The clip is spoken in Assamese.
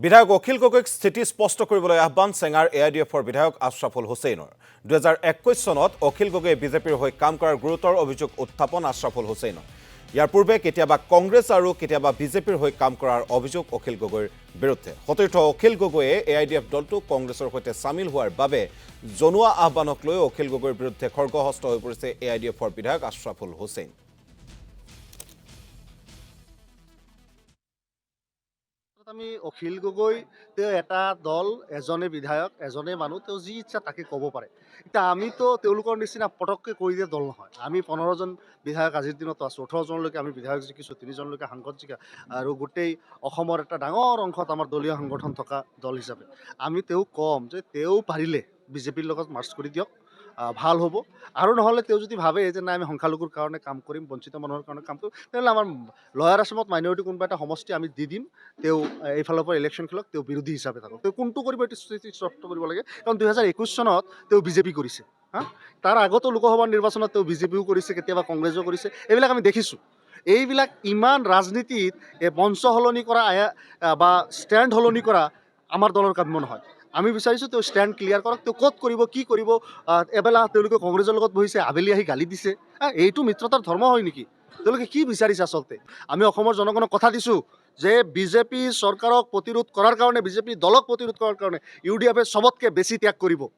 বিধায়ক অখিল গগৈক স্থিতি স্পষ্ট কৰিবলৈ আহ্বান চেঙাৰ এআইডিএফৰ বিধায়ক আশ্ৰাফুল হুছেইনৰ 2021 চনত অখিল গগৈয়ে বিজেপিৰ হৈ কাম কৰাৰ গুৰুতৰ অভিযোগ উত্থাপন আশ্ৰাফুল হুছেইনৰ। ইয়াৰ পূৰ্বে কেতিয়াবা কংগ্ৰেছ আৰু কেতিয়াবা বিজেপিৰ হৈ কাম কৰাৰ অভিযোগ অখিল গগৈৰ বিৰুদ্ধে। সতীৰ্থ অখিল গগৈয়ে এআইডিএফ দলটো কংগ্ৰেছৰ সৈতে সামিল হোৱাৰ বাবে জনোৱা আহ্বানক লৈ অখিল গগৈৰ বিৰুদ্ধে খৰ্গহস্ত হৈ পৰিছে এআইডিএফৰ বিধায়ক আশ্ৰাফুল হুছেইন। আমি অখিল গগৈ তেওঁ এটা দল, এজনে বিধায়ক, এজনে মানুহ, তেওঁ যি ইচ্ছা তাকে ক'ব পাৰে। এতিয়া আমিতো তেওঁলোকৰ নিচিনা পটককৈ কৈ দিয়া দল নহয়। আমি 15জন বিধায়ক আজিৰ দিনতো আছোঁ, 18জনলৈকে আমি বিধায়ক জিকিছোঁ, 3জনলৈকে সাংসদ জিকা আৰু গোটেই অসমৰ এটা ডাঙৰ অংশত আমাৰ দলীয় সংগঠন থকা দল হিচাপে আমি তেওঁক ক'ম যে তেওঁ পাৰিলে বিজেপিৰ লগত মাৰ্চ কৰি দিয়ক, ভাল হ'ব। আৰু নহ'লে তেওঁ যদি ভাবে যে নাই আমি সংখ্যালঘুৰ কাৰণে কাম কৰিম, বঞ্চিত মানুহৰ কাৰণে কাম কৰিম, তেনেহ'লে আমাৰ লয়াৰ আছামত মাইনৰিটি কোনোবা এটা সমষ্টি আমি দি দিম, তেওঁ এইফালৰ পৰা ইলেকশ্যন খেলক, তেওঁ বিৰোধী হিচাপে থাকক। তেওঁ কোনটো কৰিব এইটো স্পষ্ট কৰিব লাগে, কাৰণ 2021 চনত তেওঁ বিজেপি কৰিছে। তাৰ আগতো লোকসভা নিৰ্বাচনত তেওঁ বিজেপিও কৰিছে, কেতিয়াবা কংগ্ৰেছো কৰিছে, এইবিলাক আমি দেখিছোঁ। এইবিলাক ইমান ৰাজনীতিত মঞ্চ সলনি কৰা বা ষ্টেণ্ড সলনি কৰা আমাৰ দলৰ কাম্য নহয়। আমি বিচাৰিছোঁ তেওঁ ষ্টেণ্ড ক্লিয়াৰ কৰক, তেওঁ ক'ত কৰিব, কি কৰিব। এবেলা তেওঁলোকে কংগ্ৰেছৰ লগত বহিছে, আবেলি আহি গালি দিছে। এইটো মিত্ৰতাৰ ধৰ্ম হয় নেকি? তেওঁলোকে কি বিচাৰিছে আচলতে? আমি অসমৰ জনগণক কথা দিছোঁ যে বিজেপি চৰকাৰক প্ৰতিৰোধ কৰাৰ কাৰণে, বিজেপি দলক প্ৰতিৰোধ কৰাৰ কাৰণে UDF চবতকৈ বেছি ত্যাগ কৰিব।